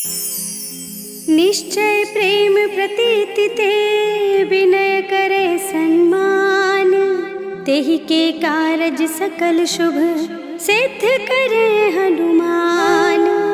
निश्चय प्रेम प्रतीति ते विनय करे सम्मान, तेहि के कारज सकल शुभ सिद्ध करे हनुमान।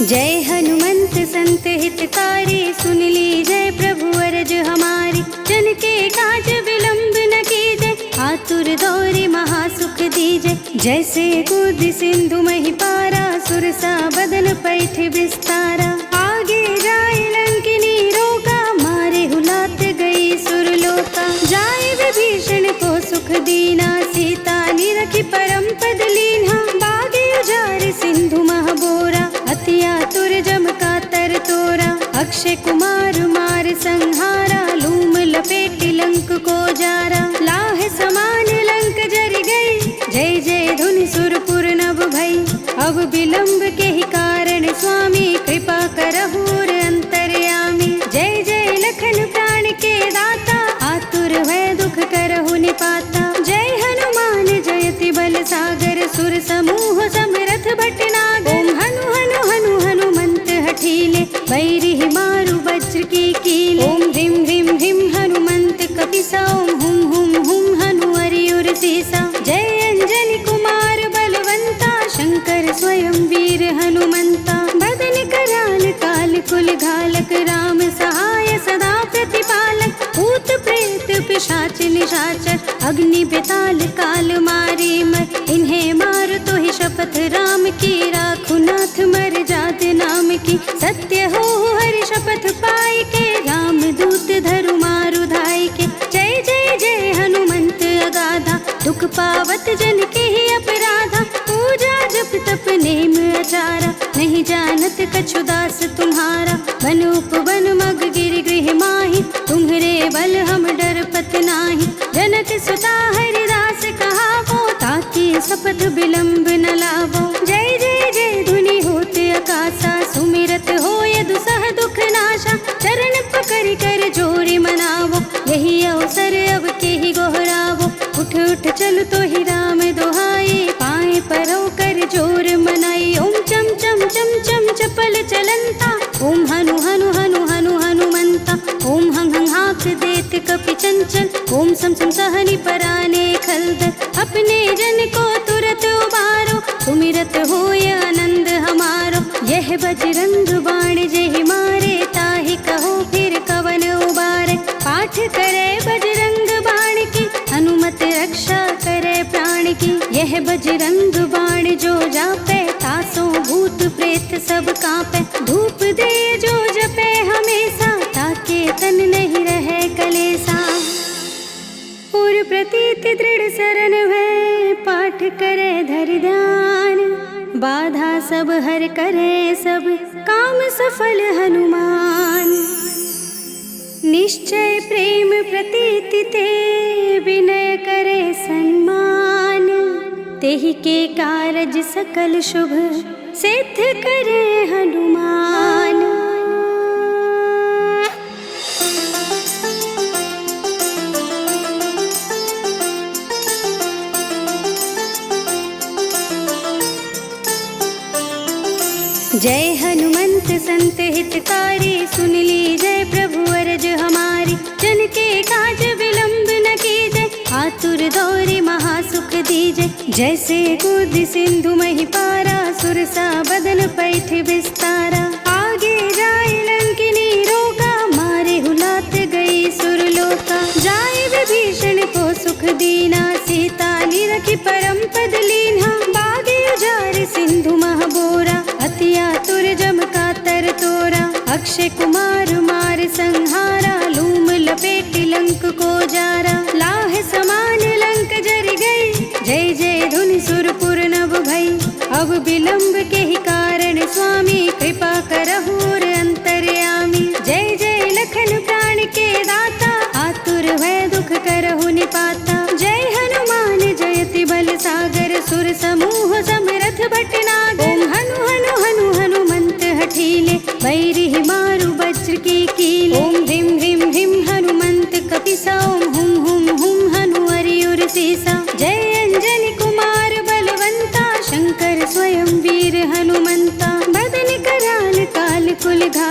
जय हनुमंत संत हितकारी, सुन लीजय प्रभु अरज हमारी। जन के काज विलंब न कीजय, आतुर दौरी महासुख दीजय। जैसे कूद सिंधु मही पारा, सुरसा बदन पैठ विस्तारा। आगे जाए लंकिनी रोका, मारे हुलात गई सुरलोका। जाए विभीषण को सुख दीना, सीता निरखी परम पद लीन्हा। बागे उजारे सिंधु महबोरा, अति आतुर जम का तर तोरा। अक्षय कुमार मार संहारा, लूम लपेटी लंक को जारा। लाह समान लंक जरि गई, जय जय धुनि सुरपुर नभ भई। अब विलंब के ही कारण स्वामी, कृपा करहूर अंतर्यामी। जय जय लखन प्राण के दाता, आतुर भय दुख करहु निपाता। जय हनुमान जयति बल सागर, सुर समूह समरथ भटनागर। ओम हनु हनु हनु हनुमंत हठीले, बैरी मारु वज्र की कीले। ओम ह्रीं ह्रीं ह्रीं हनुमंत कपिसा, ओम हुम हुम हुम हनु हरियुर सीसा। जय अंजनी कुमार बलवंता, शंकर स्वयं वीर हनुमंता। बदन कराल काल कुल घालक, राम सहाय सदा प्रतिपालक। भूत प्रेत पिशाच निशाचर, अग्नि बेताल काल मारे मर। इन्हें मार तो ही शपथ राम की, राखु नाथ मर जात नाम की। सत्य हो हरि शपथ पाई के, राम दूत धरु मारु धाई के। जय जय जय हनुमंत अगाधा, दुख पावत जन के ही अपराधा। पूजा जप तप नेम आचारा, नहीं जानत कछु दास तुम्हारा। बन उपवन मग गिर गृह माहि, तुम्हरे बल हम डरपत नाही। जनक सुता हरिदास कहावो, ताकि शपथ विलंब न लावो। जय जय जय धुनि होते आकाशा, सुमिरत होय दुसह दुख नाशा। चरण पकड़ कर जोरी मनावो, यही अवसर अब के ही गोहरावो। उठ उठ चल तो ही राम दोहाई, पाए परो कर जोर मनाई। ओम चम चम चम चम चपल चलंता, ओम हनु हनु हनु हनु हनुमंता। ओम हंग हंग हाँक देत कपि चंचल, ओम सम सम सहनि पराने खलदल। अपने जन को तुरत उबारो, सुमिरत होय आनंद हमारो। यह बजरंग बाण जेहि मारे, ताहि कहो फिर कवन उबारे। पाठ करे बजरंग बाण की, हनुमत रक्षा करे प्राण की। यह बजरंग बाण जो जापे, तासों भूत प्रेत सब कांपे। धूप दे जो जपे हमेशा, ताके तन नहीं रहे कलेसा। पूर्व प्रतीति दृढ़ शरण है, पाठ करे धरि ध्यान। बाधा सब हर करे सब, काम सफल हनुमान। निश्चय प्रेम प्रतीति ते विनय करे सम्मान, तेहि के कारज सकल शुभ सिद्ध करे हनुमान। जय हनुमंत संत हितकारी, सुन लीजय प्रभु अरज हमारी। जन के काज विलंब न कीजय, आतुर दौरी महासुख दीजय। जैसे कूद सिंधु मही पारा, सुरसा बदन पैठ विस्तारा। आगे जाए लंकिनी रोका, मारे हुलात गई सुरलोका। जाए विभीषण को सुख दीना, सीता निरखी परम पद लीन्हा। बागे उजारे सिंधु महबोरा, अति आतुर जम का तर तोरा। अक्षय कुमार मार संहारा, लूम लपेटी लंक को जारा। लाह समान लंक जरि गई, जय जय धुनि सुरपुर नभ भई। अब विलंब के ही कारण स्वामी, कृपा करहूर अंतर्यामी। जय जय लखन प्राण के दाता, आतुर भय दुख करहु निपाता। जय हनुमान जयति बल सागर, सुर समूह समरथ भटनागर। ओम हनु हनु हनु हनुमंत हठीले, बैरी मारु वज्र की कीले। ओम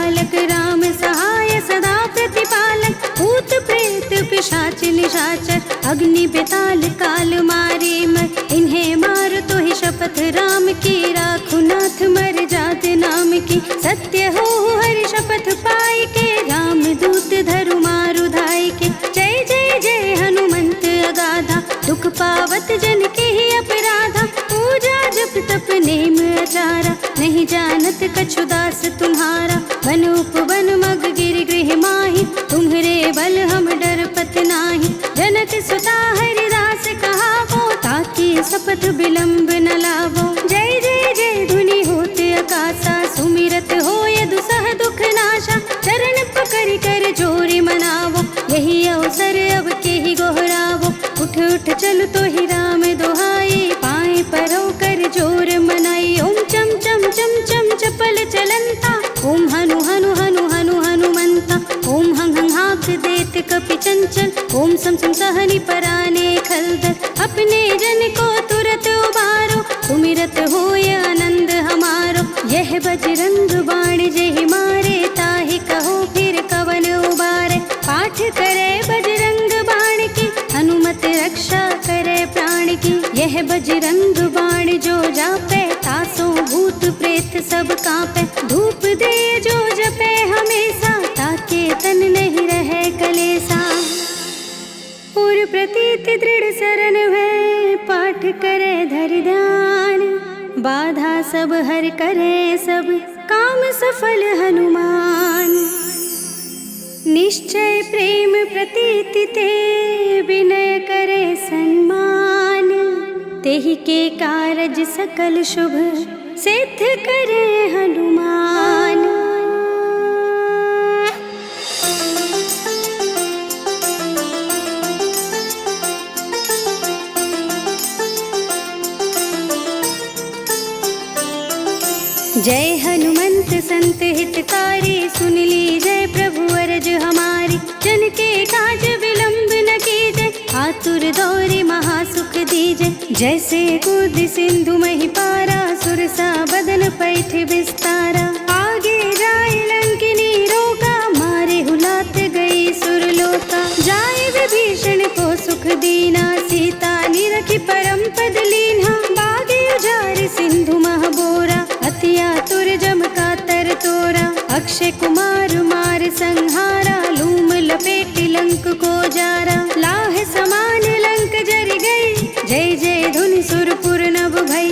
घालक राम सहाय सदा प्रतिपालक भूत प्रेत पिशाच निशाचर अग्नि बेताल काल मारे मर इन्हें मार तो ही शपथ राम की राखु नाथ मर जात नाम की सत्य हो हरि शपथ पाए के राम दूत धरु मारु धाय के जय जय जय हनुमंत अगाधा दुख पावत जन के ही अपराधा पूजा जप तप नेम आचारा नहीं जानत कछु दास तुम्हारा वन उपवन मग गिर गृह माहि तुम्हरे बल हम डर पत नाही जनक सुता हरिदास कहावो ताकि शपथ विलंब न लावो जय जय जय धुनि होते आकाशा सुमिरत होय दुसह दुख नाशा चरण पकड़ कर जोरी मनावो यही अवसर अब के ही गोहरावो उठ उठ चल तो ही राम दोहाई पाए परो कर जोर मनाई ओम चम चम चम चम चपल चलंता ओम हनु हनु हनु हनु हनुमंता ओम हं हं हाक देत कपि चंचल ओम सम सम सहनि पराने खलदल अपने जन को तुरत उबारो सुमिरत होय आनंद हमारो यह बजरंग बाण जेहि मारे ताहि कहो फिर कवन उबारे पाठ करे बजरंग बाण की हनुमत रक्षा करे प्राण की यह बजरंग बाण जो जापे तासो भूत प्रेत सब कांपे धूप दे जो जपे हमेशा ताके तन नहीं रहे कलेसा और प्रतीत दृढ़ शरण है पाठ करे धरि ध्यान बाधा सब हर करे सब काम सफल हनुमान निश्चय प्रेम प्रतीति ते विनय करे सम्मान तेहि के कारज सकल शुभ सिद्ध करे हनुमान जय हनुमंत संत हितकारी सुन ली जय प्रभु अरज हमारी जन के काज विलंब न कीजे आतुर दौरे महासुख दीजे जैसे कूद सिंधु मही पारा सुरसा बदन पैठ विस्तारा आगे जाए लंकिनी रोका मारे हुलात गई सुरलोका जाए विभीषण को सुख दीना सीता निरखी परम पद लीन्हा बागे उजारे सिंधु महबोरा अति आतुर जम का तर तोरा अक्षय कुमार मार संहारा लूम लपेटी लंक को जारा लाह समान लंक जर गई जय जय धुनि सुरपुर नभ भई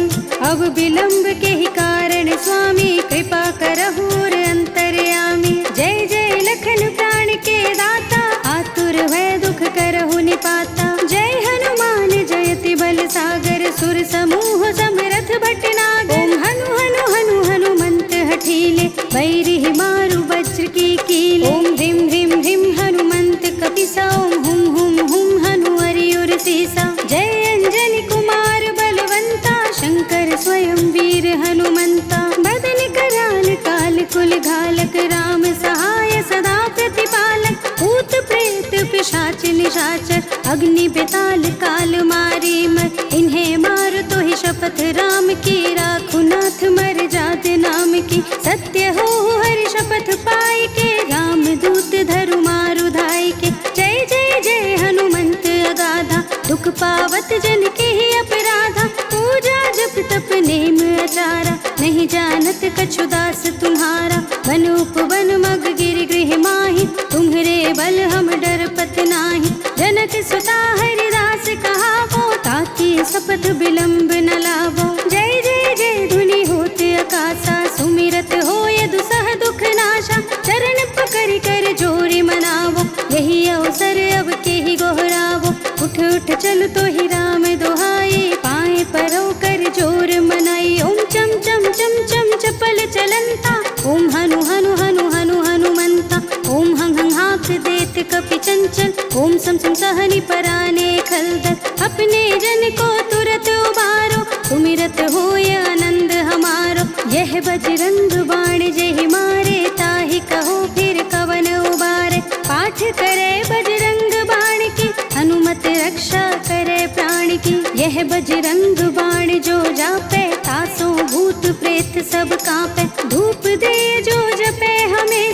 अब विलंब के ही कारण स्वामी कृपा करहु अंतर्यामी जय जय लखन प्राण के दाता आतुर भय दुख करहु निपाता जय हनुमान जयति बल सागर सुर समूह समरथ भटनागर ओम हनु हनु हनु हनुमंत हठीले बैरि मारु वज्र की कीले ओम ह्रीं ह्रीं ह्रीं हनुमंत कपिसा ओम हुम हुम हुम हनु हरियुर सीसा जय अंजनी कुमार बलवंता शंकर स्वयं वीर हनुमंता बदन कराल काल कुल घालक राम सहाय सदा प्रतिपालक भूत प्रेत पिशाच निशाचर अग्नि बेताल काल मारे मर इन्हें मार तो ही शपथ राम की राखु नाथ मर जात नाम की सत्य हो हरि शपथ पाए के राम दूत धरु मारु धाय के जय जय जय हनुमंत अगाधा दुख पावत जन के ही अपराधा पूजा जप तप नेम आचारा नहीं जानत कछु दास तुम्हारा वन उपवन मग गिर गृह माहि तुम्हरे बल हम डर पत नाही जनक सुता हरिदास कहावो ताकि शपथ विलंब न लावो जय जय जय धुनि होते आकाशा सुमिरत होय दुसह दुख नाशा चरण पकड़ कर जोरी मनावो यही अवसर अब के ही गोहरावो उठ उठ चल तो ही राम दोहाई पाए परो कर जोर मनाई ओम चम चम चम चम चपल चलंता ओम हनु हनु हनु हनु हनुमंता ओम हं हं हाक देत कपि चंचल ओम सम सम सहनि पराने खलदल अपने जन को तुरत उबारो सुमिरत होय आनंद हमारो यह बजरंग बाण जेहि मारे ताहि कहो फिर कवन उबारे पाठ करे बजरंग बाण की हनुमत रक्षा करे प्राण की यह बजरंग बाण जो जापे तासो भूत प्रेत सब कांपे धूप दे जो जपे हमें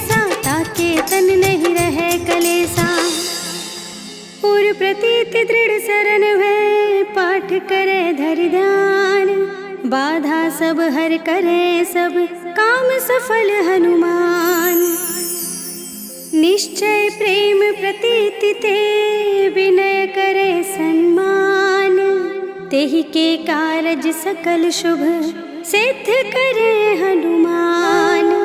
धरि ध्यान, बाधा सब हर करे सब काम सफल हनुमान। निश्चय प्रेम प्रतीति ते विनय करे सम्मान, तेहि के कारज सकल शुभ सिद्ध करे हनुमान।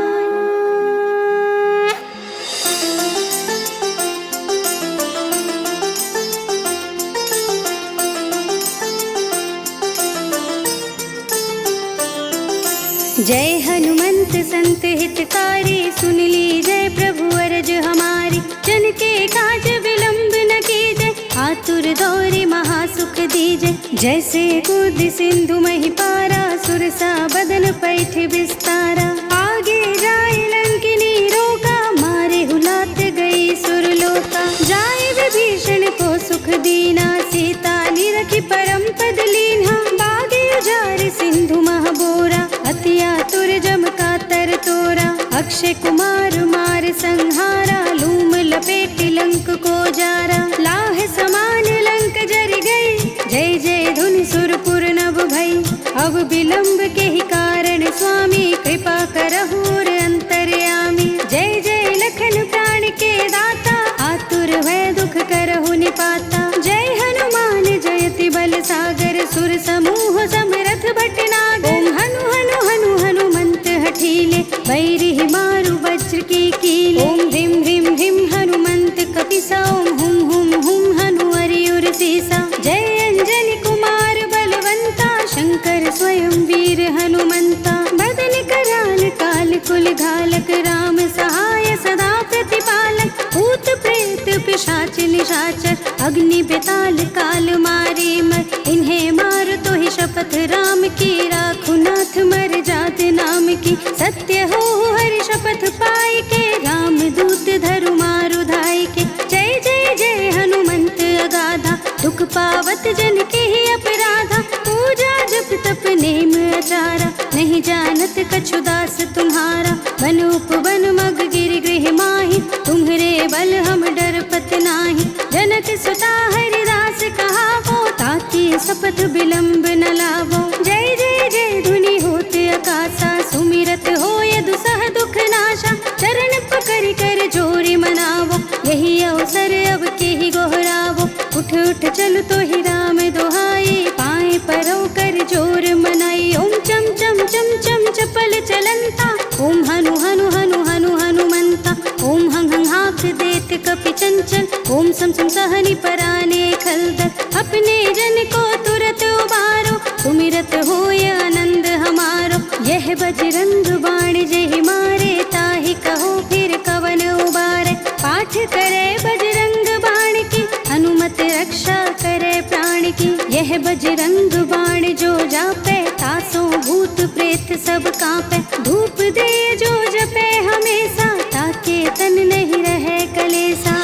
जय हनुमंत संत हितकारी, सुन लीजय प्रभु अरज हमारी। जन के काज विलंब न कीजय, आतुर दौरि महासुख दीजय। जैसे कूद सिंधु महि पारा, सुरसा बदन पैठ विस्तारा। आगे जाए लंकिनी रोका, मारे हुलात गई सुरलोका। जाए विभीषण को सुख दीना, सीता निरखि परम पद लीन्हा। बागे उजारि सिंधु महबोरा, अति आतुर जम कातर तोरा। अक्षय कुमार मार संहारा, लूम लपेट लंक को जारा। लाह समान लंक जरि गई, जय जय धुनि सुरपुर नभ भई। अब विलंब के ही कारण स्वामी, कृपा करहुर अंतर्यामी। जय जय लखन प्राण के दाता, आतुर भय दुख करहु निपाता। जय हनुमान जयति बल सागर, सुर समूह समरथ भटनागर। ओम हनु हनु हनु हनुमंत हठीले, बैरिहि मारु वज्र की कीले। ओम ह्रीं ह्रीं ह्रीं हनुमंत कपिसा, ओम हुम हुम हुम हनु हरियुर सीसा। जय अंजनी कुमार बलवंता, शंकर स्वयं वीर हनुमंता। बदन कराल काल कुल घालक, राम सहाय सदा प्रतिपालक। भूत प्रेत पिशाच निशाचर, अग्नि बेताल काल मारे मर। इन्हें मार तो ही शपथ राम की, राखु नाथ मर जात नाम की। सत्य हो हरि शपथ पाई के, राम दूत धरु मारु धाई के। जय जय जय हनुमंत अगाधा, दुख पावत जन के ही अपराधा। पूजा जप तप नेम आचारा, नहीं जानत कछु दास तुम्हारा। बन उपवन मग गिर गृह माहि, तुम्हरे बल हम डरपत नाही। जनक सुता हरिदास कहावो, ताकि शपथ विलंब न लावो। जय जय जय धुनि होत आकाशा, सुमिरत होय दुसह दुख नाशा। चरण पकड़ कर जोरि मनावो, यही अवसर अब के ही गोहरावो। उठ उठ चल तो ही राम दोहाई, पाए परो कर जोर मनाई। ओम चम चम चम चम चपल चलंता, ओम हनु हनु हनु हनु हनुमंता। ओम हंग हंग हाँक देत कपि चंचल, ओम सम सम सहनि पराने खलदल। अपने जन को तुरत उबारो, सुमिरत होय आनंद हमारो। यह बजरंग बाण जहि मारे, ताहि कहो फिर कवन उबारे। पाठ करे बजरंग बाण की, हनुमत रक्षा करे प्राण की। यह बजरंग बाण जो जापे, तासों भूत प्रेत सब कांपे। धूप दे जो जपे हमेशा, ताके तन नहीं रहे कलेसा।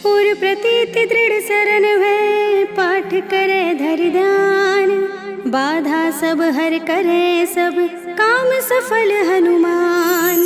पूर प्रतीति दृढ़ सरन भय, पाठ करे धरि ध्यान। बाधा सब हर करे सब काम सफल हनुमान।